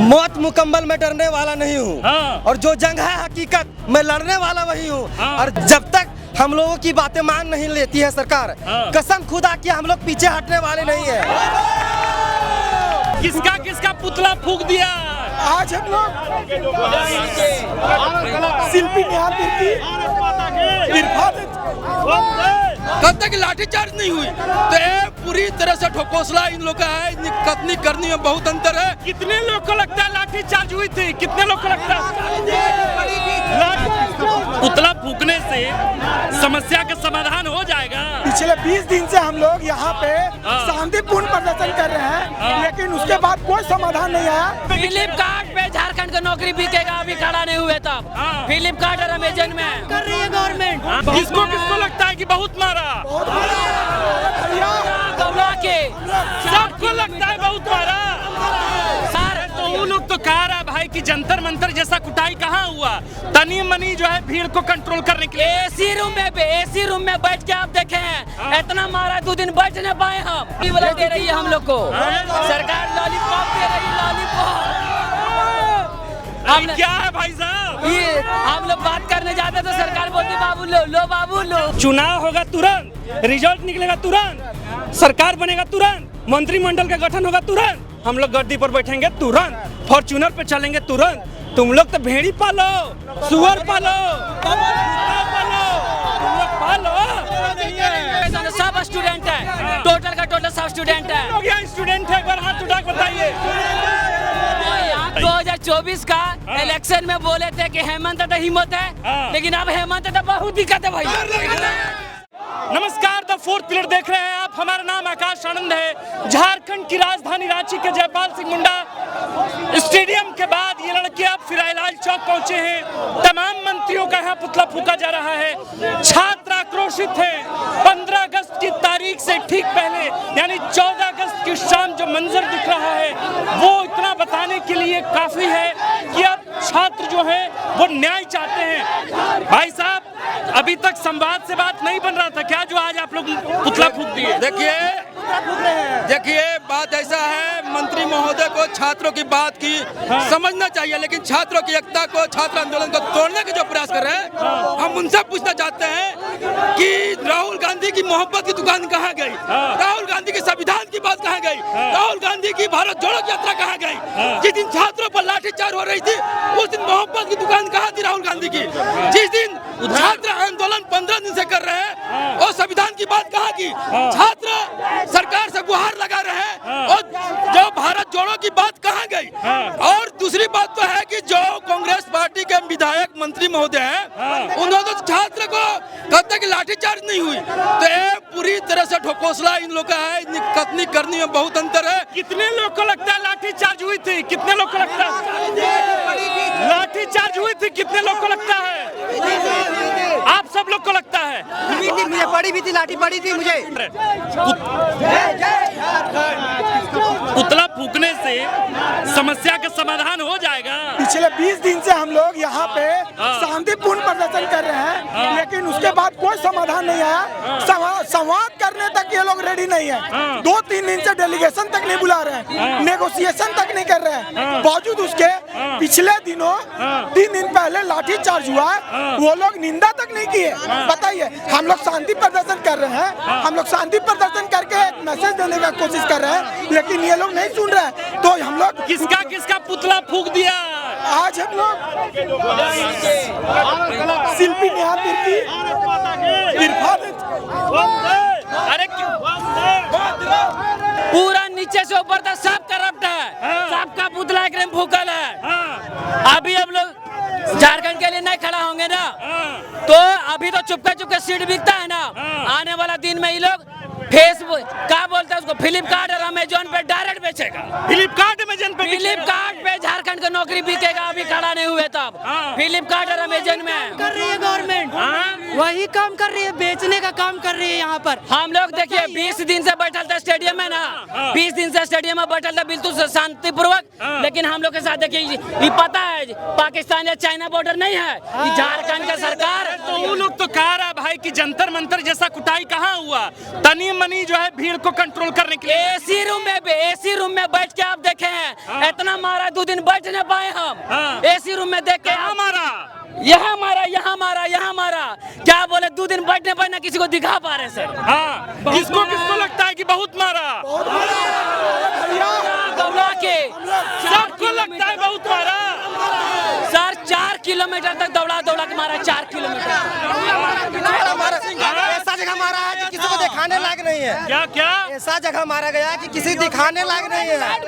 मौत मुकम्मल मैं डरने वाला नहीं हूँ। हाँ। और जो जंग है हकीकत मैं लड़ने वाला वही हूँ। हाँ। और जब तक हम लोगों की बातें मान नहीं लेती है सरकार, हाँ। कसम खुदा की हम लोग पीछे हटने वाले नहीं है। किसका किसका पुतला फूंक दिया? आज हम लोग शिल्पी नेहा तिर्की, इरफान, कब तक लाठीचार्ज नहीं हुई तो ये पूरी तरह से ठोकोसला इन लोग का है। कतनी करनी में बहुत अंतर है। कितने लोग को लगता है लाठीचार्ज हुई थी? कितने लोग को लगता है पुतला फूकने से समस्या का समाधान हो जाएगा? पिछले 20 दिन से हम लोग यहाँ पे शांतिपूर्ण प्रदर्शन कर रहे हैं, लेकिन उसके बाद कोई समाधान नहीं आया। फ्लिपकार्ट पे झारखंड का नौकरी बिकेगा, अभी खड़ा नहीं हुए तब। फ्लिपकार्ट और अमेजन में कर रही है गवर्नमेंट। किसको किसको लगता है कि बहुत मारा? गमला के सबको लगता है बहुत मारा। सर तो वो लोग तो कह रहा है भाई कि जंतर मंतर जैसा कुटाई कहाँ हुआ? तनी मनी जो है भीड़ को कंट्रोल करने के लिए एसी रूम में बैठ के आप देखे हैं, इतना मारा 2 दिन बैठ नहीं पाए हम। वाला दे रही है हम लोग को सरकार, लॉलीपॉप दे रही है, लॉलीपॉप। क्या है भाई साहब? ये हम लोग बात करने जाते तो सरकार बोलती बाबू लो बाबू लो। चुनाव होगा तुरंत, रिजल्ट निकलेगा तुरंत, सरकार बनेगा तुरंत, मंत्रिमंडल का गठन होगा तुरंत, हम लोग गद्दी पर बैठेंगे तुरंत, फॉर्च्यूनर पे चलेंगे तुरंत। तुम लोग तो भेड़ी पालो, सुअर पालो, सब स्टूडेंट है, टोटल का टोटल सब स्टूडेंट है। स्टूडेंट है, एक बार हाथ उठा के बताइए। 2024 का इलेक्शन में बोले थे कि हेमंत तो हिम्मत है, लेकिन अब हेमंत तो बहुत दिक्कत है भाई। नमस्कार, द फोर्थ पिलर देख रहे हैं आप। हमारा नाम आकाश आनंद है। झारखंड की राजधानी रांची के जयपाल सिंह मुंडा स्टेडियम के बाद ये लड़के अब फिराइलाल चौक पहुंचे हैं। तमाम मंत्रियों का यहाँ पुतला फूका जा रहा है। छात्र आक्रोशित हैं। 15 अगस्त की तारीख से ठीक पहले यानी 14 अगस्त की शाम जो मंजर दिख रहा है वो इतना बताने के लिए काफी है कि अब छात्र जो है वो न्याय चाहते हैं। भाई साहब, अभी तक संवाद से बात नहीं बन रहा था क्या, जो आज आप लोग पुतला फूक दिए? देखिए बात ऐसा है, मंत्री महोदय को छात्रों की बात की समझना चाहिए, लेकिन छात्रों की एकता को, छात्र आंदोलन को तोड़ने के जो प्रयास कर रहे हैं, हम उनसे पूछना चाहते हैं कि राहुल गांधी की मोहब्बत की दुकान कहाँ गई? राहुल गांधी के संविधान की बात कहाँ गई? राहुल गांधी की भारत जोड़ो यात्रा कहाँ गई? जिस दिन छात्रों पर लाठीचार्ज हो रही थी उस दिन मोहब्बत की दुकान कहाँ थी राहुल गांधी की? जिस दिन छात्र आंदोलन 15 दिन से कर रहे हैं और संविधान की बात कहाँ की? छात्र सरकार से गुहार लगा रहे हैं और जो भारत जोड़ो की बात कहाँ गई? और दूसरी बात तो है कि जो कांग्रेस पार्टी के विधायक मंत्री महोदय हैं, उन्होंने तो छात्र को कब तक लाठीचार्ज नहीं हुई तो ये पूरी तरह से ठोकोसला इन लोग का है। कतनी करनी में बहुत अंतर है। कितने लोग को लगता है लाठीचार्ज हुई थी? कितने लोग को लगता है लाठीचार्ज हुई थी? कितने लोग को लगता है? आप सब लोग को लगता है? मुझे पड़ी भी थी, लाठी पड़ी थी मुझे। पुतला फूकने से समस्या का समाधान हो जाएगा? पिछले 20 दिन से हम लोग यहाँ पे शांतिपूर्ण प्रदर्शन कर रहे हैं, लेकिन उसके बाद कोई समाधान नहीं आया। संवाद करने तक ये लोग रेडी नहीं है। 2-3 दिन से डेलीगेशन तक नहीं बुला रहे हैं, नेगोशिएशन तक नहीं कर रहे हैं। बावजूद उसके पिछले दिनों 3 दिन पहले लाठीचार्ज हुआ है, वो लोग निंदा तक नहीं किए। बताइए, हम लोग शांति प्रदर्शन कर रहे हैं, हम लोग शांति प्रदर्शन करके एक मैसेज देने का कोशिश कर रहे हैं, लेकिन ये लोग नहीं सुन रहे हैं। तो हम लोग किसका किसका पुतला फूक दिया? आज हम लोग शिल्पी नेहा तिर्की, इरफान, अरे पूरा नीचे से ऊपर तक सब करप्ट है, सबका पुतला एक फूकल है। अभी अब लोग झारखंड के लिए नहीं खड़ा होंगे ना, तो अभी तो चुपके सीट बिकता है ना। आने वाला दिन में ये लोग फेसबुक क्या बोलते हैं उसको, फ्लिपकार्ट और अमेजन पे डायरेक्ट बेचेगा। फ्लिपकार्ट अमेजन पे झारखंड का नौकरी बिकेगा, अभी खड़ा नहीं हुए तब। फ्लिपकार्ट और अमेजन में कर रही है गवर्नमेंट, वही काम कर रही है, बेचने का काम कर रही है। यहाँ पर हम लोग देखिए 20 दिन से बैठल था स्टेडियम में ना, 20 दिन से स्टेडियम में बैठल था बिल्कुल शांतिपूर्वक। लेकिन हम लोग के साथ देखिए ये पता है पाकिस्तान या चाइना बॉर्डर नहीं है, झारखंड का सरकार। तो वो लोग तो कह रहा है भाई कि जंतर मंतर जैसा कुटाई कहाँ हुआ? तनी मनी जो है भीड़ को कंट्रोल करने के लिए। एसी रूम में बैठ के आप देखे हैं, इतना मारा 2 दिन बैठ नहीं पाए हम। एसी रूम में देख के यहाँ मारा क्या बोले 2 दिन बैठने पर ना किसी को दिखा पा रहे सर। हाँ, किसको लगता है कि बहुत मारा? दौड़ा के सबको लगता है बहुत मारा सर। 4 किलोमीटर तक दौड़ा के मारा, 4 किलोमीटर। ऐसा जगह मारा है कि किसी को दिखाने लायक नहीं है। क्या ऐसा जगह मारा गया कि किसी को दिखाने लायक नहीं है। लाइट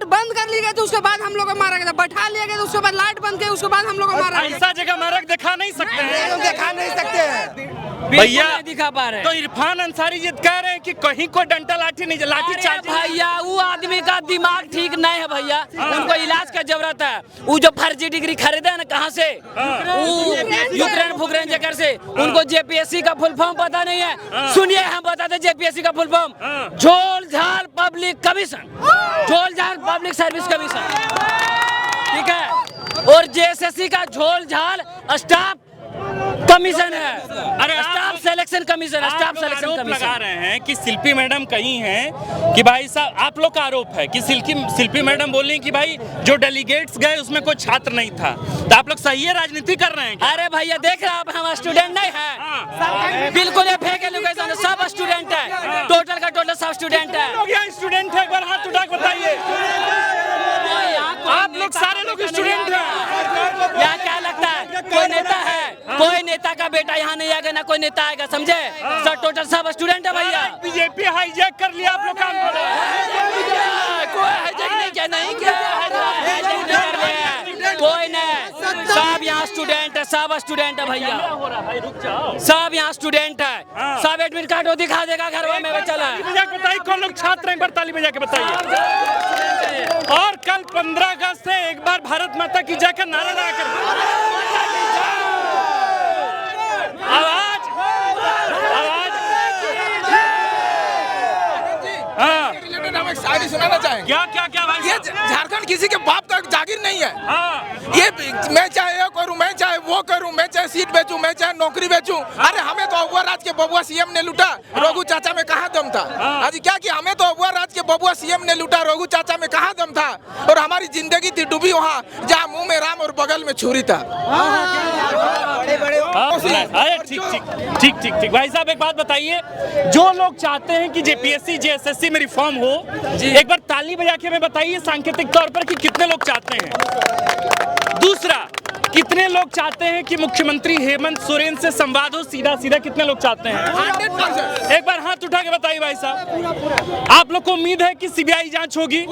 बंद कर ली गई तो उसके बाद हम लोग को मारा गया, बैठा लिया गया तो उसके बाद लाइट बंद की, उसके बाद हम लोग को मारा गया। ऐसा जगह मारा दिखा नहीं सकते हैं, हम दिखा नहीं सकते हैं भैया, दिखा पा रहे। तो इरफान अंसारी जी कह रहे हैं कि कहीं कोई डंडा लाठी नहीं, लाठी चार्ज। भैया वो आदमी का दिमाग ठीक नहीं है भैया, उनको इलाज का जरूरत है। वो जो फर्जी डिग्री खरीदे है ना, कहाँ से, यूक्रेन जगह से, उनको जेपीएससी का फुल फॉर्म पता नहीं है। सुनिए हम बताते जेपीएससी का फुल फॉर्म, झोल झाल पब्लिक कमीशन, झोल झाल पब्लिक सर्विस कमीशन, ठीक है। और जेएसएससी का झोल झाल स्टाफ कमीशन है। अरे staff selection commission, staff selection आरोप कमीशन लगा रहे हैं कि शिल्पी मैडम कही हैं कि भाई साहब, आप लोग का आरोप है कि शिल्पी मैडम बोली कि भाई जो डेलीगेट्स गए उसमें कोई छात्र नहीं था, तो आप लोग सही है राजनीति कर रहे हैं क्या? अरे भैया देख रहे आप, हम स्टूडेंट नहीं है, बिल्कुल ये फेक एजुकेशन, सब स्टूडेंट है, टोटल का टोटल सब स्टूडेंट है। लोग यहाँ स्टूडेंट है, एक बार हाथ उठा के बताइए। आप लोग सारे लोग स्टूडेंट हैं। यहाँ क्या लगता है कोई नेता है? कोई नेता का बेटा यहाँ नहीं आएगा, ना कोई नेता आएगा, समझे सर। टोटल सब स्टूडेंट है भैया। बीजेपी हाईजैक कर लिया आप लोग काम को। कोई हाईजैक नहीं किया, नहीं किया, कोई नहीं, सब यहाँ स्टूडेंट है, सब स्टूडेंट है भैया, सब यहाँ स्टूडेंट है, सब एडमिट कार्ड वो दिखा देगा घर में चला है। बताइए कौन लोग छात्र हैं, एक बार ताली बजा के बताइए। और कल 15 अगस्त से एक बार भारत माता की जय का नारा लगाकर आवाज एक शायरी सुनाना चाहेंगे। क्या भाई? ये झारखंड किसी के बाप का जागीर नहीं है। ये मैं चाहे ये करूं, मैं चाहे वो करूं, मैं चाहे सीट बेचूं, मैं चाहे नौकरी बेचूं। अरे हमें तो अबुआ राज के बबुआ सीएम ने लूटा, रघु चाचा में कहाँ दम था? आज क्या कि हमें तो अबुआ राज के बबुआ सीएम ने लूटा, रघु चाचा में कहाँ दम था? और हमारी जिंदगी थी डूबी वहाँ जहाँ मुंह में राम और बगल में छुरी था। ठीक भाई साहब, एक बात बताइए, जो लोग चाहते हैं कि जेपीएससी जेएसएससी में रिफॉर्म हो, एक बार ताली बजा के हमें बताइए सांकेतिक तौर पर कि कितने लोग चाहते हैं। दूसरा, कितने लोग चाहते हैं कि मुख्यमंत्री हेमंत सोरेन से संवाद हो सीधा सीधा, कितने लोग चाहते हैं? 100%। एक बार हाथ उठा के बताइए भाई साहब। आप लोग को उम्मीद है कि सीबीआई जांच होगी?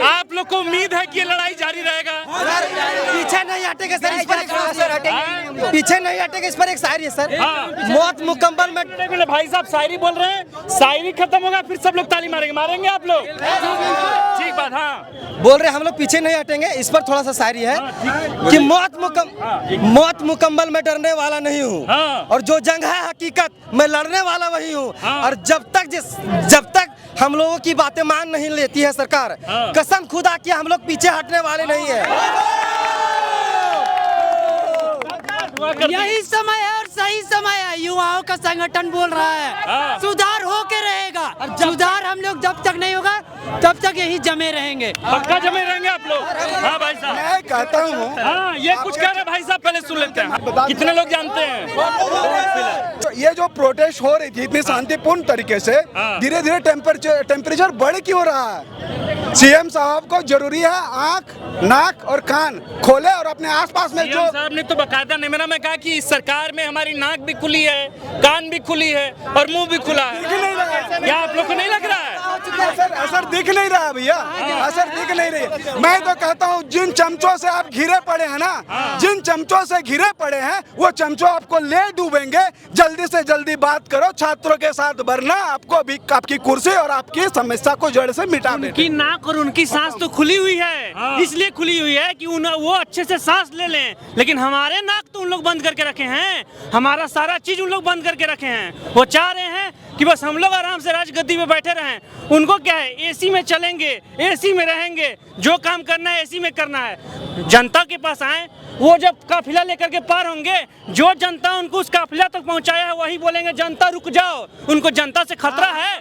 आप लोग को उम्मीद है कि ये लड़ाई जारी रहेगा? पीछे नहीं हटेगा सर, इस पर पीछे नहीं हटेगा, इस पर एक शायरी है सर। मौत मुकम्मल में। भाई साहब शायरी बोल रहे हैं, शायरी खत्म होगा फिर सब लोग ताली मारेंगे आप लोग? ठीक बात। हाँ बोल रहे हम लोग पीछे नहीं हटेंगे, इस पर थोड़ा सा शायरी है कि मौत मुकम्मल में डरने वाला नहीं हूँ, और जो जंग है हकीकत मैं लड़ने वाला वही हूँ। और जब तक हम लोगों की बातें मान नहीं लेती है सरकार, कसम खुदा की हम लोग पीछे हटने वाले नहीं है। यही समय है और सही समय है, युवाओं का संगठन बोल रहा है सुधार होके रहेगा। सुधार हम लोग जब तक नहीं होगा तब तक यही जमे रहेंगे, पक्का जमे रहेंगे आप लोग। हाँ भाई साहब, मैं कहता हूँ, हाँ ये कुछ कह रहे भाई साहब, पहले सुन लेते हैं। कितने लोग जानते हैं ये जो प्रोटेस्ट हो रही थी इतनी शांतिपूर्ण तरीके से, धीरे धीरे टेम्परेचर बढ़ क्यों रहा है? सीएम साहब को जरूरी है आंख नाक और कान खोले और अपने आसपास में जो साहब ने तो बकायदा निमरा में कहा कि इस सरकार में हमारी नाक भी खुली है, कान भी खुली है और मुंह भी खुला है। क्या आप लोग को नहीं लग रहा है? असर दिख नहीं रहा भैया, असर दिख नहीं रही। मैं तो कहता हूँ जिन चमचों से आप घिरे पड़े हैं ना, जिन चमचों से घिरे पड़े हैं वो चमचों आपको ले डूबेंगे। जल्दी से जल्दी बात करो छात्रों के साथ, वरना आपको भी आपकी कुर्सी और आपकी समस्या को जड़ से मिटा देंगे। उनकी नाक और उनकी सांस तो खुली हुई है, इसलिए खुली हुई है कि वो अच्छे से सांस ले लें, लेकिन हमारे नाक तो उन लोग बंद करके रखे हैं, हमारा सारा चीज उन लोग बंद करके रखे हैं। वो चाह रहे हैं कि बस हम लोग आराम से राजगद्दी में बैठे रहें। उनको क्या है, एसी में चलेंगे, एसी में रहेंगे, जो काम करना है एसी में करना है। जनता के पास आए, वो जब काफिला लेकर के पार होंगे, जो जनता उनको उस काफिला तक पहुंचाया है वही बोलेंगे जनता रुक जाओ। उनको जनता से खतरा है।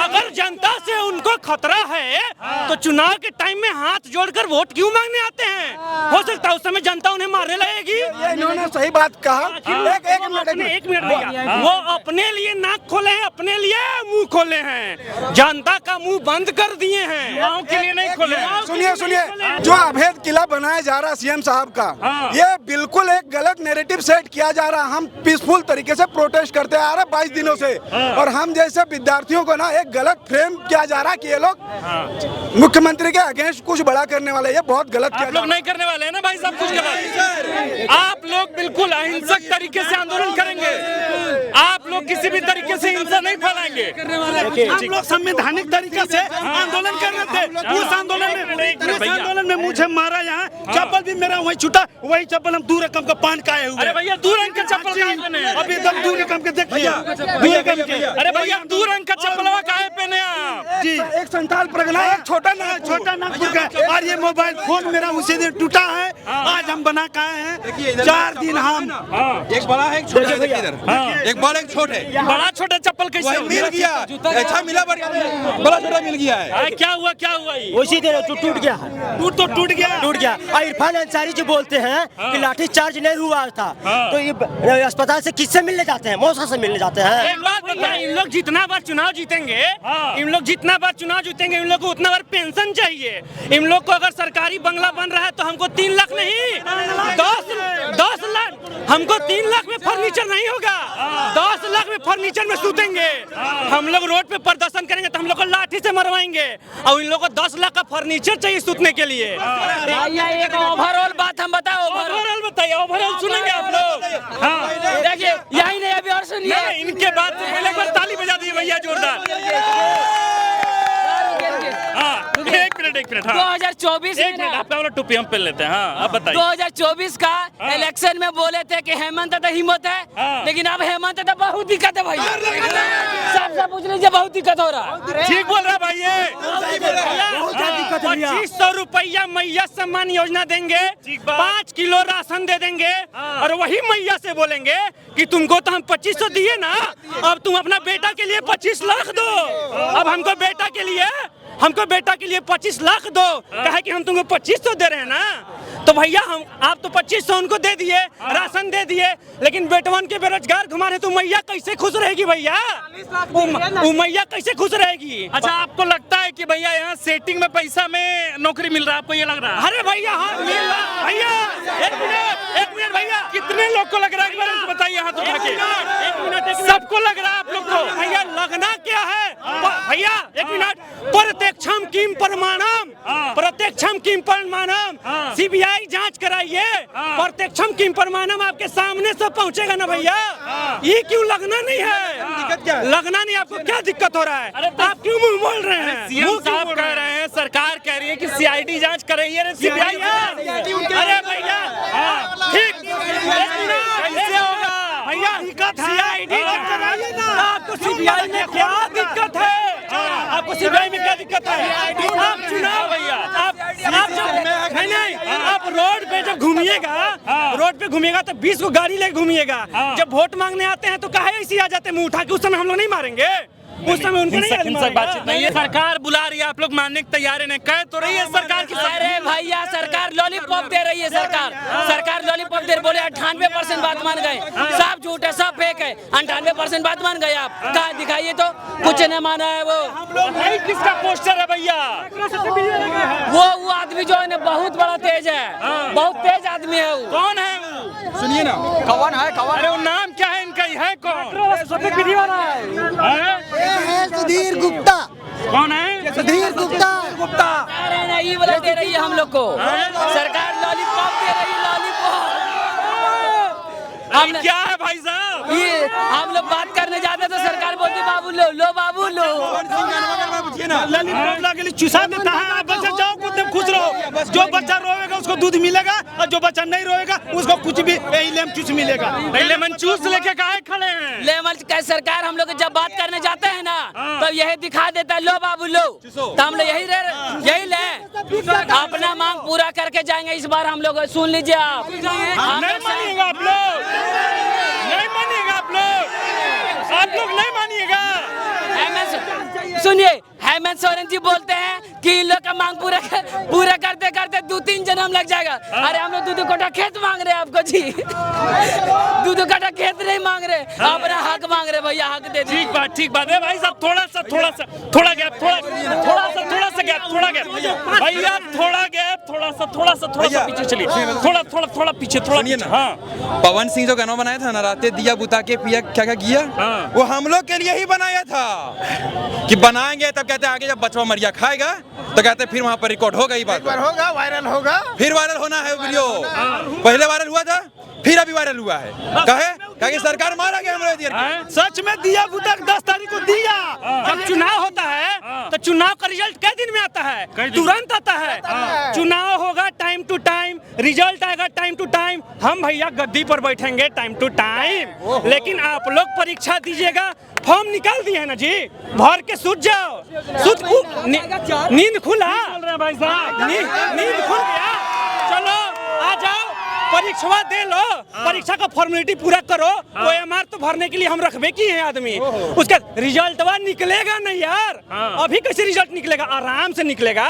अगर जनता से उनको खतरा है तो चुनाव के टाइम में हाथ जोड़कर वोट क्यों मांगने आते हैं? हो सकता है उस समय जनता उन्हें मारने लगेगी। इन्होंने सही बात कहा। एक मिनट भैया, वो अपने लिए नाक खोले हैं, अपने लिए मुंह खोले हैं, जनता का मुंह बंद कर दिए हैं, गाँव के लिए नहीं खोले। सुनिए, जो अवैध किला बनाया जा रहा है सीएम साहब का, ये बिल्कुल एक गलत नैरेटिव सेट किया जा रहा है। हम पीसफुल तरीके से प्रोटेस्ट करते आ रहे 22 दिनों से, और हम जैसे विद्यार्थियों को ना एक गलत फ्रेम किया जा रहा है कि ये लोग मुख्यमंत्री के अगेंस्ट कुछ बड़ा करने वाले। ये बहुत गलत किया। आप लोग नहीं करने वाले हैं ना भाई साहब कुछ गलत। आप लोग बिल्कुल अहिंसक तरीके से आंदोलन करेंगे। आप लोग किसी भी तरीके से हिंसा नहीं फैलाएंगे। हम लोग संवैधानिक तरीके से आंदोलन कर रहे थे। उस आंदोलन में मुझे मारा यहाँ, चप्पल भी मेरा वही छूटा, वही चप्पल हम 2 रकम का पान खाए हुए। अरे भैया 2 रंग का चप्पल काहे पहने हैं? अभी एकदम 2 रकम के देखिए, 2 रकम के। अरे भैया 2 रंग का चप्पल काहे पहने आप? जी, एक संथाल परगना, एक छोटा नागपुर का, और ये मोबाइल फोन मेरा उसी दिन टूटा है। आज हम बना के आए हैं 4 दिन हम। एक बड़ा है, एक छोटा है, इधर एक बड़ा एक छोटा है। बड़ा छोटा चप्पल कैसे मिल गया? अच्छा मिला, बड़ा छोटा मिल गया है। क्या हुआ ये? उसी दिन टूट गया, टूट गया। और इरफान अंसारी जी बोलते हैं कि लाठी चार्ज नहीं हुआ था, तो ये अस्पताल से किससे मिलने जाते हैं? मौसा से मिलने जाते हैं। एक बात बताइए, इन लोग जितना बार चुनाव जीतेंगे, इन लोग इन लोग को उतना बार पेंशन चाहिए। इन लोग को अगर सरकारी बंगला बन रहा है तो हमको 3 लाख नहीं, 10 लाख, हमको 3 लाख में फर्नीचर नहीं होगा, 10 लाख में फर्नीचर में सूतेंगे। हम लोग रोड पे प्रदर्शन करेंगे तो हम लोग को लाठी से मरवाएंगे, और इन लोग को 10 लाख का फर्नीचर चाहिए सूतने के लिए। भैया एक ओवरऑल बात हम बताओ। ओवरऑल बताइए, ओवरऑल सुनेंगे आप लोग। हाँ देखिए यही नहीं, अभी और सुनिए। इनके बाद से पहले एक बार ताली बजा दी भैया जोरदार। एक मिनट 2024 एक मिनट आपका वाला टोपी हम पहन लेते हैं। हाँ आप बताइए। 2024 का इलेक्शन में बोले थे कि हेमंत तो हिम्मत है, लेकिन अब हेमंत तो बहुत दिक्कत है भैया। सबसे पूछ लीजिए, बहुत दिक्कत हो रहा है। ठीक बोल रहा भाई ये। 2500 रुपया मैया सम्मान योजना देंगे, 5 किलो राशन दे देंगे, और वही मैया से बोलेंगे कि तुमको तो हम 2500 दिए ना, अब तुम अपना बेटा के लिए 25 लाख दो। अब हमको बेटा के लिए 25 लाख दो, कहे कि हम तुमको 2500 दे रहे हैं ना। तो भैया आप तो 2500 उनको दे दिए, राशन दे दिए, लेकिन बेटवन के बेरोजगार घुमा रहे तो मैया कैसे खुश रहेगी भैया? वो मैया कैसे खुश रहेगी? अच्छा आपको लगता है कि भैया यहाँ सेटिंग में पैसा में नौकरी मिल रहा है, आपको ये लग रहा है? अरे भैया हाँ मिल रहा भैया। एक मिनट भैया, कितने लोग को लग रहा है एक बार हमको बताइए हाथ उठा के। एक मिनट सबको लग रहा है आप लोग को? भैया लगना क्या है भैया? एक मिनट, प्रत्यक्षम किम प्रमाणम, सीबीआई जांच कराइए, प्रत्यक्षम किम प्रमाणम आपके सामने से पहुंचेगा ना भैया। ये क्यों लगना नहीं है? लगना नहीं, आपको क्या दिक्कत हो रहा है? आप क्यों मुंह बोल रहे हैं? सीएम साहब कह रहे हैं, सरकार कह रही है कि सीआईडी जांच कराइए, सीबीआई। अरे भैया ठीक, कैसे होगा भैया? दिक्कत है सीआईडी कराइए ना। आपको सीबीआई में क्या दिक्कत है? आपको सीबीआई में क्या दिक्कत है? आप चुनाव भैया, आप नहीं, आप रोड पे जब घूमिएगा तो 20 को गाड़ी लेके घूमिएगा। जब वोट मांगने आते हैं तो काहे ऐसे आ जाते मुंह उठा के? उस समय हम लोग नहीं मारेंगे, उस समय उनको नहीं बातचीप नहीं है। सरकार बुला रही है, आप लोग मानने के तैयार है, कह तो रही है सरकार की। अरे भैया सरकार लॉलीपॉप दे रही है। सरकार लॉलीपॉप दे रही, बोले 98% बात मान गए। सब झूठ है, सब फेक है, 98% बात मान गए। आप कहाँ दिखाइए तो कुछ न माना है। वो किसका पोस्टर है भैया? वो आदमी जो है ना बहुत बड़ा तेज है, बहुत तेज आदमी है वो। कौन है वो? सुनिए ना, कौन है? अरे वो नाम क्या है इनका? है कौन? सुधीर गुप्ता। कौन है? सुधीर गुप्ता। नहीं बोला दे रही है हम लोग को सरकार, लॉलीपॉप दे रही है, लॉलीपॉप। क्या है भाई साहब? ये हम लोग बात करने जाते तो सरकार बोलती बाबू लो बाबू लो। लॉलीपॉप ला के चुसा देता है। आप बस जाओ, खुश रहो। जो बच्चा रोएगा उसको दूध मिलेगा और जो बच्चा नहीं रोएगा उसको कुछ भी यही लेमन चूस मिलेगा। लेमन चूस लेके काहे खड़े हैं? लेमन का सरकार हम लोग जब बात करने जाते हैं ना तब यही दिखा देता है, लो बाबू लो, तो हम लोग यही ले अपना मांग पूरा करके जाएंगे। इस बार हम लोग सुन लीजिए आप, नहीं मानिएगा आप लोग, नहीं मानिएगा आप लोग नहीं मानिएगा। सुनिए, हेमंत सोरेन जी बोलते हैं कि इन लोग का मांग पूरा करते करते 2-3 जन्म लग जाएगा। अरे हम लोग 2 कट्ठा खेत मांग रहे हैं आपको जी, 2 कट्ठा खेत नहीं मांग रहे, अपना हक मांग रहे भैया, हक दे दीजिए। ठीक बात है भाई साहब, थोड़ा सा गैप, थोड़ा गैप भैया, थोड़ा सा पीछे चलिए, थोड़ा पीछे, थोड़ा। हाँ, पवन सिंह जो गाना बनाया था ना, राते दिया बुता के पिया क्या क्या किया, वो हम लोग के लिए ही बनाया था कि बनाएंगे, तब कहते आगे जब बचवा मरिया खाएगा तो कहते फिर वहाँ पर रिकॉर्ड होगा, ही बात होगा, वायरल होगा, फिर वायरल होना है वीडियो। पहले वायरल हुआ था, फिर अभी वायरल हुआ है। कहे सरकार मारा गया हमारे दिया। सच में दिया बुता 10 तारीख को दिया। जब चुनाव होता है तो चुनाव का रिजल्ट कई दिन में आता है, तुरंत आता है। चुनाव होगा टाइम टू टाइम, रिजल्ट आएगा टाइम टू टाइम। हम भैया गद्दी पर बैठेंगे टाइम टू टाइम, लेकिन आप लोग परीक्षा दीजिएगा। फॉर्म निकाल दिए है ना जी, भर के सूत जाओ, नींद खुला भाई साहब, नींद खुल गया, चलो आ जाओ परीक्षा दे लो, परीक्षा का फॉर्मेलिटी पूरा करो। OMR तो भरने के लिए हम रखबे की हैं आदमी, उसका रिजल्ट निकलेगा नहीं यार। अभी कैसे रिजल्ट निकलेगा? आराम से निकलेगा।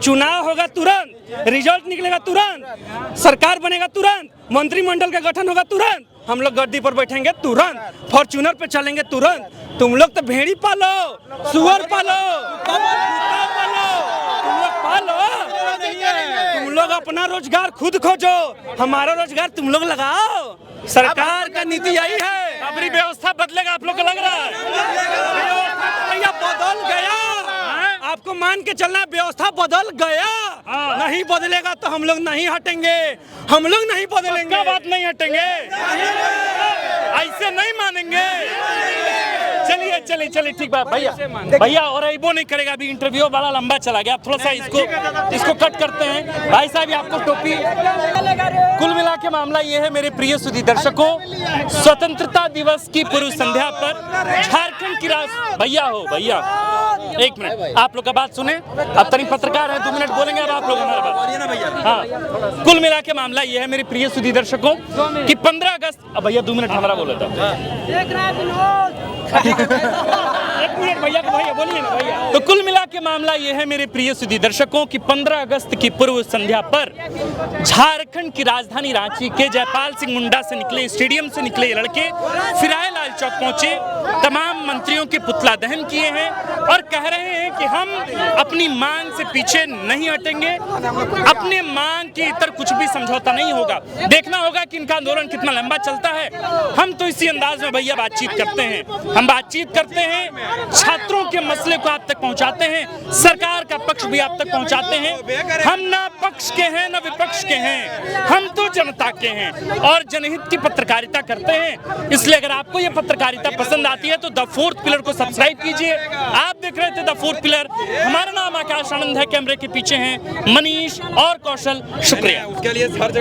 चुनाव होगा तुरंत, रिजल्ट निकलेगा तुरंत, सरकार बनेगा तुरंत, मंत्रिमंडल का गठन होगा तुरंत, हम लोग गद्दी पर बैठेंगे तुरंत, फॉर्च्यूनर पे चलेंगे तुरंत। तुम लोग तो भेड़ी पालो, सुअर पालो, कुत्ता पालो, तुम लोग पालो, तुम लोग अपना रोजगार खुद खोजो, हमारा रोजगार तुम लोग लगाओ। सरकार का नीति यही है। अभी व्यवस्था बदलेगा आप लोग को लग रहा है? भैया बदल गया, आपको मान के चलना, व्यवस्था बदल गया। नहीं बदलेगा तो हम लोग नहीं हटेंगे, हम लोग नहीं बदलेंगे, बात नहीं हटेंगे, ऐसे नहीं मानेंगे। चलिए ठीक बात भैया, और वो नहीं करेगा। अभी इंटरव्यू बड़ा लंबा चला गया, थोड़ा सा इसको कट करते हैं। भाई साहब आपको टोपी। कुल मिला के मामला ये है मेरे प्रिय सुधी दर्शकों, स्वतंत्रता दिवस की पूर्व संध्या पर झारखंड की भैया एक मिनट आप लोग का बात सुने। अब तनी पत्रकार है, 2 मिनट बोलेंगे, अब आप लोग हमारे बात। हाँ, कुल मिला के मामला ये है मेरे प्रिय सुधी दर्शकों कि 15 अगस्त, भैया 2 मिनट हमारा बोला था। एक मिनट भैया बोलिए ना भैया। तो कुल मिला के मामला ये है मेरे प्रिय सुधी दर्शकों कि 15 अगस्त की पूर्व संध्या पर झारखंड की राजधानी रांची के जयपाल सिंह मुंडा से निकले स्टेडियम से निकले ये लड़के फिरायलाल चौक पहुंचे, तमाम मंत्रियों के पुतला दहन किए हैं और कह रहे हैं कि हम अपनी मांग से पीछे नहीं हटेंगे, अपने मांग के इतर कुछ भी समझौता नहीं होगा। देखना होगा कि इनका आंदोलन कितना लंबा चलता है। हम तो इसी अंदाज में भैया बातचीत करते हैं, हम बातचीत करते हैं, छात्रों के मसले को आप तक पहुंचाते हैं, सरकार का पक्ष भी आप तक पहुंचाते हैं। हम ना पक्ष के हैं ना विपक्ष के हैं, हम तो जनता के हैं और जनहित की पत्रकारिता करते हैं। इसलिए अगर आपको ये पत्रकारिता पसंद आती है तो द फोर्थ पिलर को सब्सक्राइब कीजिए। आप देख रहे थे द फोर्थ पिलर, हमारा नाम आकाश आनंद है, कैमरे के पीछे हैं मनीष और कौशल। शुक्रिया।